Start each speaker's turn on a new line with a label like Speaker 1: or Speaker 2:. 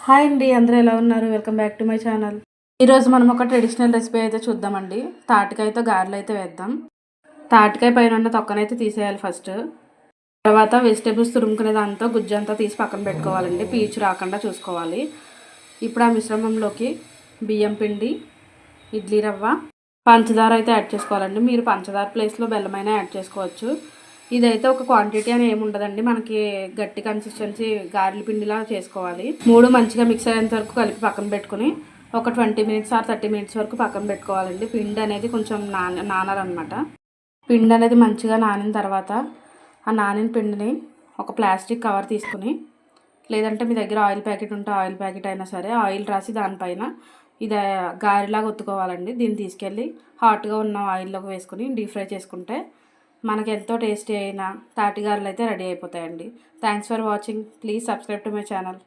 Speaker 1: Hi అండి, అందరూ ఎలా ఉన్నారు? Welcome back to my channel. ఈరోజు మనం ఒక ట్రెడిషనల్ రెసిపీ అయితే చూద్దామండి. తాటికాయతో గారెలు అయితే వేద్దాం. తాటికాయ పైన ఉన్న తొక్కనైతే తీసేయాలి ఫస్ట్. తర్వాత వెజిటేబుల్స్ తురుముకునే దాంతో గుజ్జంతా తీసి పక్కన పెట్టుకోవాలండి. పీచు రాకుండా చూసుకోవాలి. ఇప్పుడు ఆ మిశ్రమంలోకి బియ్యం పిండి, ఇడ్లీ రవ్వ, పంచదార అయితే యాడ్ చేసుకోవాలండి. మీరు పంచదార ప్లేస్లో బెల్లమైనా యాడ్ చేసుకోవచ్చు. ఇదైతే ఒక క్వాంటిటీ అని ఏముండదండి, మనకి గట్టి కన్సిస్టెన్సీ గారెల పిండిలా చేసుకోవాలి. మూడు మంచిగా మిక్స్ అయ్యేంత వరకు కలిపి పక్కన పెట్టుకుని ఒక 20 మినిట్స్ ఆర్ 30 మినిట్స్ వరకు పక్కన పెట్టుకోవాలండి. పిండి అనేది కొంచెం నానాలన్నమాట. పిండి అనేది మంచిగా నానిన తర్వాత ఆ నానిన పిండిని ఒక ప్లాస్టిక్ కవర్ తీసుకుని, లేదంటే మీ దగ్గర ఆయిల్ ప్యాకెట్ ఉంటే ఆయిల్ ప్యాకెట్ అయినా సరే ఆయిల్ రాసి దానిపైన ఇది గారెలాగా ఒత్తుకోవాలండి. దీన్ని తీసుకెళ్ళి హాట్గా ఉన్న ఆయిల్లోకి వేసుకుని డీప్ ఫ్రై చేసుకుంటే మనకి ఎంతో టేస్టీ అయిన తాటి గారెలు అయితే రెడీ అయిపోతాయండి. Thanks for watching. Please subscribe to my channel.